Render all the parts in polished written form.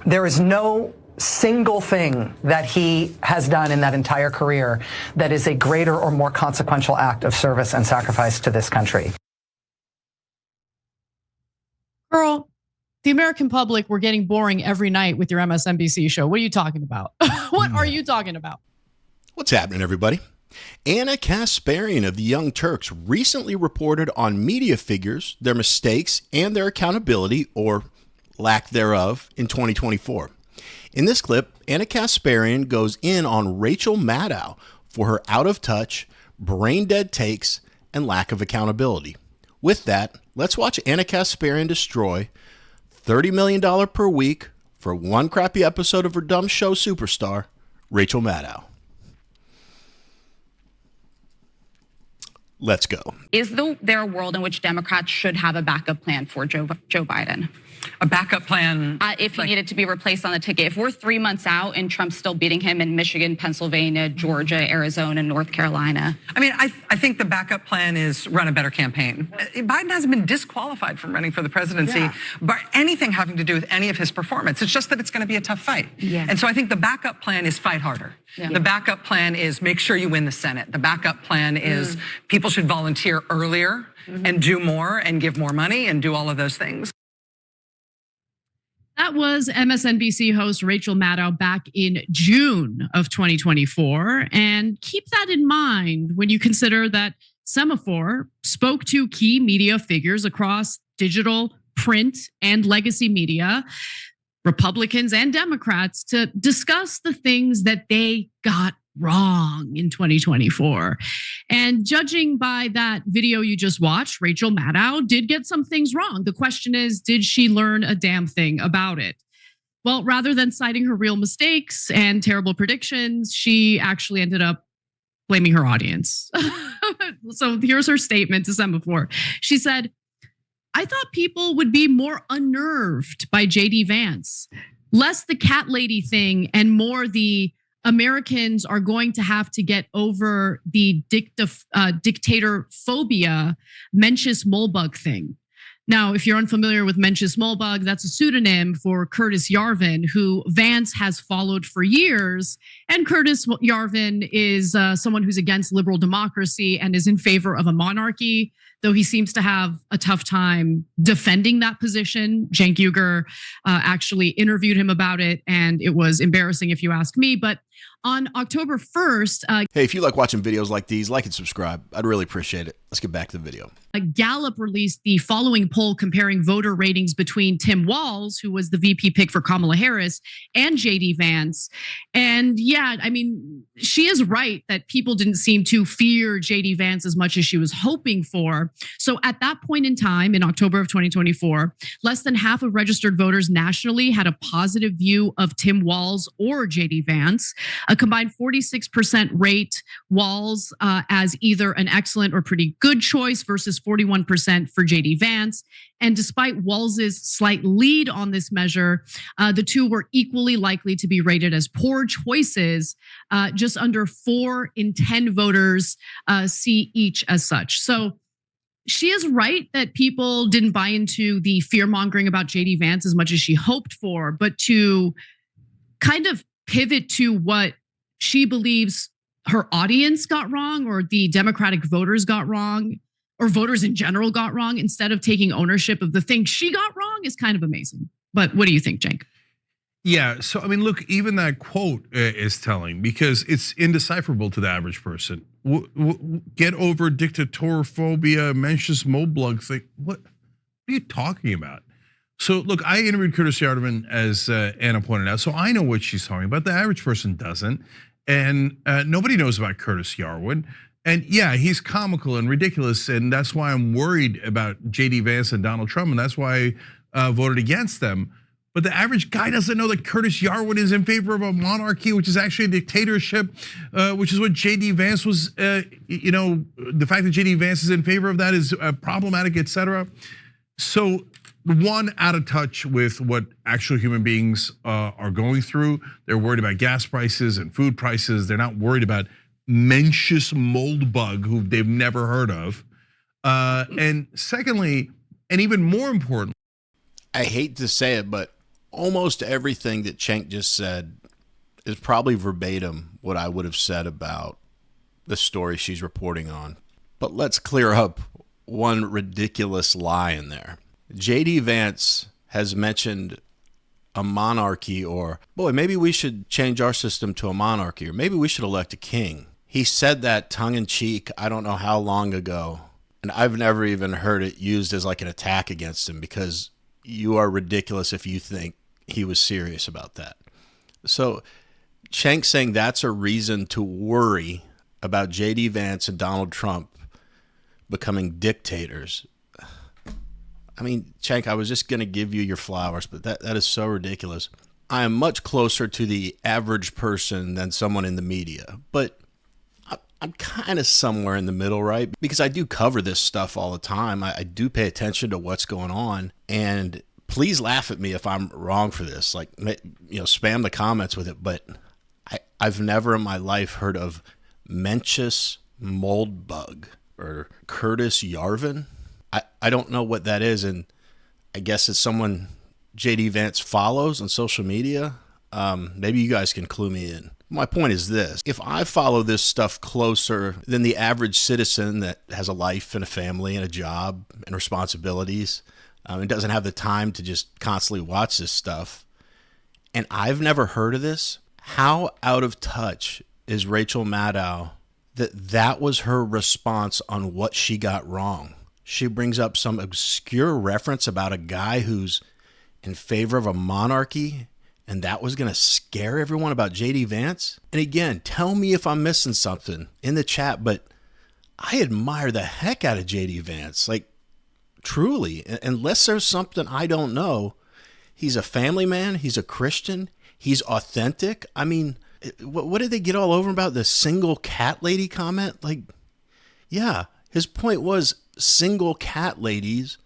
There is no single thing that he has done in that entire career that is a greater or more consequential act of service and sacrifice to this country. Girl, the American public were getting boring every night with your MSNBC show. What are you talking about? What are you talking about? What's happening, everybody? Ana Kasparian of the Young Turks recently reported on media figures, their mistakes, and their accountability, or lack thereof, in 2024. In this clip, Ana Kasparian goes in on Rachel Maddow for her out-of-touch, brain-dead takes and lack of accountability. With that, let's watch Ana Kasparian destroy $30 million per week for one crappy episode of her dumb show superstar, Rachel Maddow. Let's go. Is there a world in which Democrats should have a backup plan for Joe Biden? A backup plan? If he needed to be replaced on the ticket. If we're 3 months out and Trump's still beating him in Michigan, Pennsylvania, Georgia, Arizona, North Carolina. I mean, I think the backup plan is run a better campaign. Biden hasn't been disqualified from running for the presidency by anything having to do with any of his performance. It's just that it's going to be a tough fight. Yeah. And so I think the backup plan is fight harder. Yeah. The backup plan is make sure you win the Senate. The backup plan is people should volunteer earlier and do more and give more money and do all of those things. That was MSNBC host Rachel Maddow back in June of 2024. And keep that in mind when you consider that Semaphore spoke to key media figures across digital, print, and legacy media, Republicans and Democrats, to discuss the things that they got wrong in 2024. And judging by that video you just watched, Rachel Maddow did get some things wrong. The question is, did she learn a damn thing about it? Well, rather than citing her real mistakes and terrible predictions, she actually ended up blaming her audience. So here's her statement to Semaphore. She said, "I thought people would be more unnerved by JD Vance, less the cat lady thing and more the Americans are going to have to get over the dictator phobia Mencius Moldbug thing." Now, if you're unfamiliar with Mencius Moldbug, that's a pseudonym for Curtis Yarvin, who Vance has followed for years. And Curtis Yarvin is someone who's against liberal democracy and is in favor of a monarchy, though he seems to have a tough time defending that position. Cenk Uygur actually interviewed him about it, and it was embarrassing if you ask me. But on October 1st, Hey, if you like watching videos like these, like and subscribe. I'd really appreciate it. Let's get back to the video. Gallup released the following poll comparing voter ratings between Tim Walz, who was the VP pick for Kamala Harris, and JD Vance. And yeah, I mean, she is right that people didn't seem to fear JD Vance as much as she was hoping for. So at that point in time, in October of 2024, less than half of registered voters nationally had a positive view of Tim Walz or JD Vance. A combined 46% rate Walz as either an excellent or pretty good choice versus 41% for JD Vance. And despite Walz's slight lead on this measure, the two were equally likely to be rated as poor choices. Just under 4 in 10 voters see each as such. So she is right that people didn't buy into the fear mongering about JD Vance as much as she hoped for, but to kind of pivot to what she believes her audience got wrong, or the Democratic voters got wrong, or voters in general got wrong, instead of taking ownership of the thing she got wrong, is kind of amazing. But what do you think, Cenk? Yeah, so I mean, look, even that quote is telling, because it's indecipherable to the average person. Get over dictatorphobia, Mencius Moldbug thing. What are you talking about? So look, I interviewed Curtis Yarvin, as Anna pointed out, so I know what she's talking about. The average person doesn't. And nobody knows about Curtis Yarvin. And yeah, he's comical and ridiculous. And that's why I'm worried about JD Vance and Donald Trump. And that's why I voted against them. But the average guy doesn't know that Curtis Yarvin is in favor of a monarchy, which is actually a dictatorship, which is what JD Vance was, the fact that JD Vance is in favor of that is problematic, et cetera. So one, out of touch with what actual human beings are going through. They're worried about gas prices and food prices. They're not worried about Mencius Moldbug, who they've never heard of. And secondly, and even more important, I hate to say it, but almost everything that Cenk just said is probably verbatim what I would have said about the story she's reporting on. But let's clear up one ridiculous lie in there. JD Vance has mentioned a monarchy, or, boy, maybe we should change our system to a monarchy, or maybe we should elect a king. He said that tongue-in-cheek, I don't know how long ago, and I've never even heard it used as like an attack against him, because you are ridiculous if you think he was serious about that. So Cenk saying that's a reason to worry about JD Vance and Donald Trump becoming dictators. I mean, Cenk, I was just going to give you your flowers, but that is so ridiculous. I am much closer to the average person than someone in the media, but I'm kind of somewhere in the middle, right? Because I do cover this stuff all the time. I do pay attention to what's going on, and please laugh at me if I'm wrong for this. Like, spam the comments with it, but I've never in my life heard of Mencius moldbug or Curtis Yarvin. I don't know what that is, and I guess it's someone JD Vance follows on social media. Maybe you guys can clue me in. My point is this. If I follow this stuff closer than the average citizen that has a life and a family and a job and responsibilities and doesn't have the time to just constantly watch this stuff, and I've never heard of this, how out of touch is Rachel Maddow that was her response on what she got wrong? She brings up some obscure reference about a guy who's in favor of a monarchy, and that was going to scare everyone about JD Vance. And again, tell me if I'm missing something in the chat, but I admire the heck out of JD Vance. Like, truly, unless there's something I don't know, he's a family man, he's a Christian, he's authentic. I mean, what did they get all over about the single cat lady comment? Like, yeah, his point was single cat ladies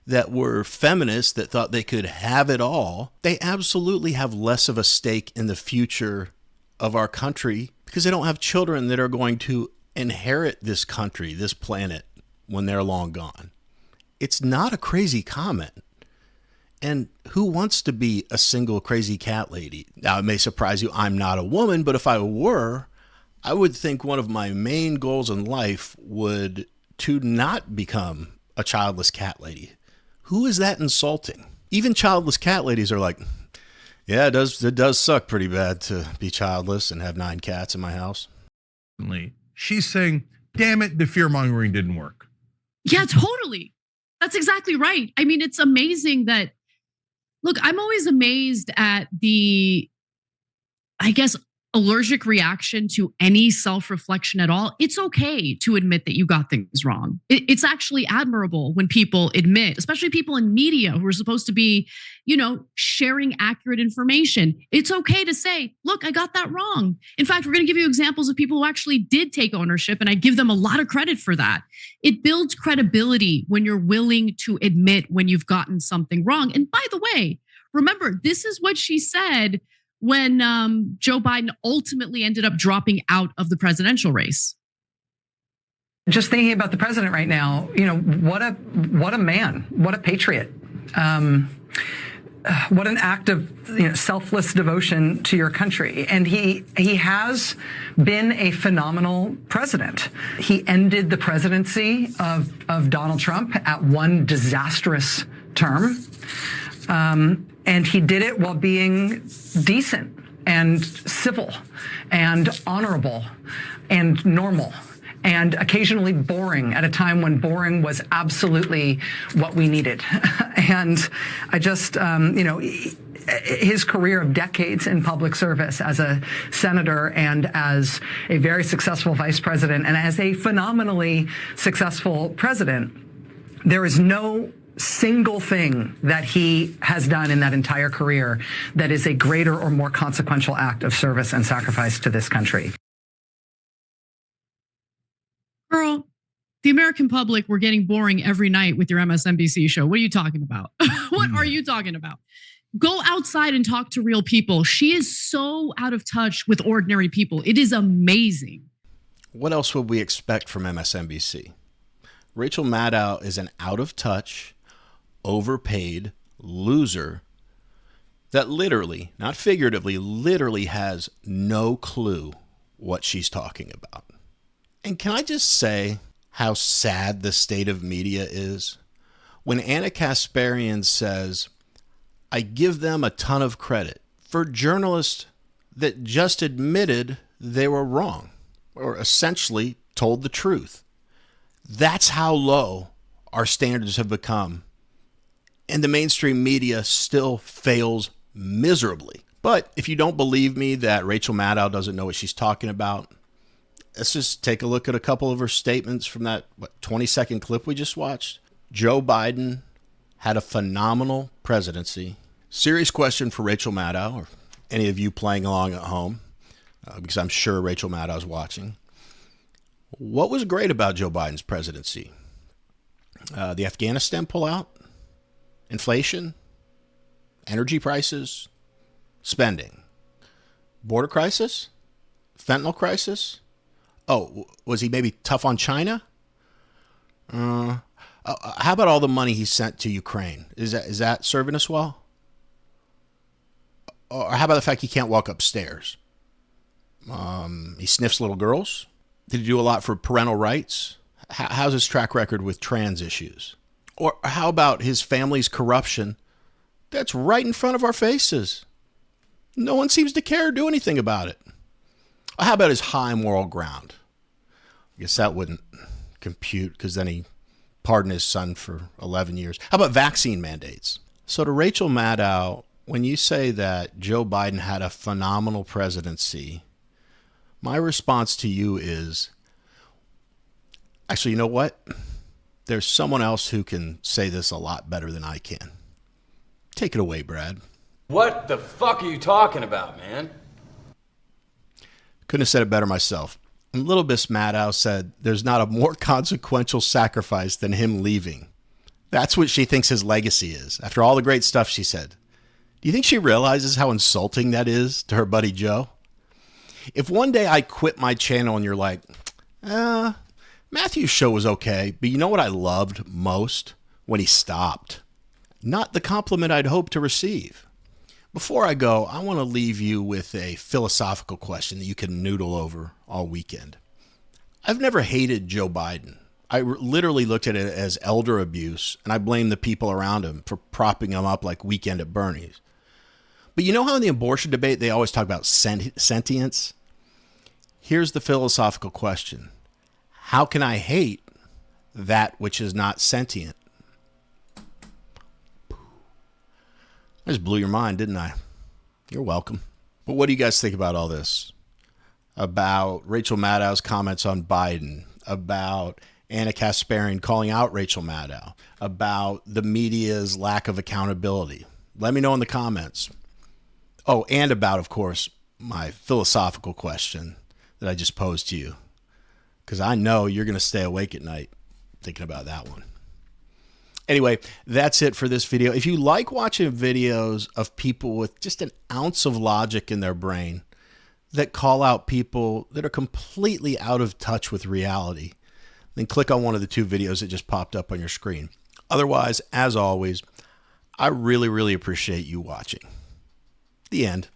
that were feminists that thought they could have it all, they absolutely have less of a stake in the future of our country because they don't have children that are going to inherit this country, this planet, when they're long gone. It's not a crazy comment. And who wants to be a single crazy cat lady? Now, it may surprise you, I'm not a woman, but if I were, I would think one of my main goals in life would to not become a childless cat lady. Who is that insulting? Even childless cat ladies are like, yeah, it does suck pretty bad to be childless and have 9 cats in my house. She's saying, damn it, the fear-mongering didn't work. Yeah, totally. That's exactly right. I mean, it's amazing that, look, I'm always amazed at the, I guess, allergic reaction to any self-reflection at all. It's okay to admit that you got things wrong. It's actually admirable when people admit, especially people in media who are supposed to be, sharing accurate information. It's okay to say, look, I got that wrong. In fact, we're going to give you examples of people who actually did take ownership, and I give them a lot of credit for that. It builds credibility when you're willing to admit when you've gotten something wrong. And by the way, remember, this is what she said when Joe Biden ultimately ended up dropping out of the presidential race. Just thinking about the president right now, what a man, what a patriot. What an act of selfless devotion to your country. And he has been a phenomenal president. He ended the presidency of Donald Trump at one disastrous term. And he did it while being decent and civil and honorable and normal and occasionally boring at a time when boring was absolutely what we needed. And I just, his career of decades in public service as a senator and as a very successful vice president and as a phenomenally successful president, there is no single thing that he has done in that entire career that is a greater or more consequential act of service and sacrifice to this country. Girl, the American public were getting boring every night with your MSNBC show. What are you talking about? What are you talking about? Go outside and talk to real people. She is so out of touch with ordinary people. It is amazing. What else would we expect from MSNBC? Rachel Maddow is an out of touch, overpaid loser that literally, not figuratively, literally has no clue what she's talking about. And can I just say how sad the state of media is? When Ana Kasparian says, I give them a ton of credit for journalists that just admitted they were wrong, or essentially told the truth. That's how low our standards have become. And the mainstream media still fails miserably. But if you don't believe me that Rachel Maddow doesn't know what she's talking about, let's just take a look at a couple of her statements from that 20-second clip we just watched. Joe Biden had a phenomenal presidency. Serious question for Rachel Maddow, or any of you playing along at home, because I'm sure Rachel Maddow is watching. What was great about Joe Biden's presidency? The Afghanistan pullout, inflation, energy prices, spending, border crisis, fentanyl crisis. Oh, was he maybe tough on China? How about all the money he sent to Ukraine? Is that serving us well? Or how about the fact he can't walk upstairs? He sniffs little girls. Did he do a lot for parental rights? How's his track record with trans issues? Or how about his family's corruption that's right in front of our faces? No one seems to care or do anything about it. How about his high moral ground? I guess that wouldn't compute because then he pardoned his son for 11 years. How about vaccine mandates? So to Rachel Maddow, when you say that Joe Biden had a phenomenal presidency, my response to you is, actually, you know what? There's someone else who can say this a lot better than I can. Take it away, Brad. What the fuck are you talking about, man? Couldn't have said it better myself. And Little Miss Maddow said there's not a more consequential sacrifice than him leaving. That's what she thinks his legacy is, after all the great stuff she said. Do you think she realizes how insulting that is to her buddy Joe? If one day I quit my channel and you're like, Matthew's show was okay, but you know what I loved most? When he stopped. Not the compliment I'd hoped to receive. Before I go, I want to leave you with a philosophical question that you can noodle over all weekend. I've never hated Joe Biden. I literally looked at it as elder abuse, and I blame the people around him for propping him up like Weekend at Bernie's. But you know how in the abortion debate they always talk about sentience? Here's the philosophical question. How can I hate that which is not sentient? I just blew your mind, didn't I? You're welcome. But what do you guys think about all this? About Rachel Maddow's comments on Biden, about Ana Kasparian calling out Rachel Maddow, about the media's lack of accountability? Let me know in the comments. Oh, and about, of course, my philosophical question that I just posed to you, because I know you're going to stay awake at night thinking about that one. Anyway, that's it for this video. If you like watching videos of people with just an ounce of logic in their brain that call out people that are completely out of touch with reality, then click on one of the two videos that just popped up on your screen. Otherwise, as always, I really, really appreciate you watching. The end.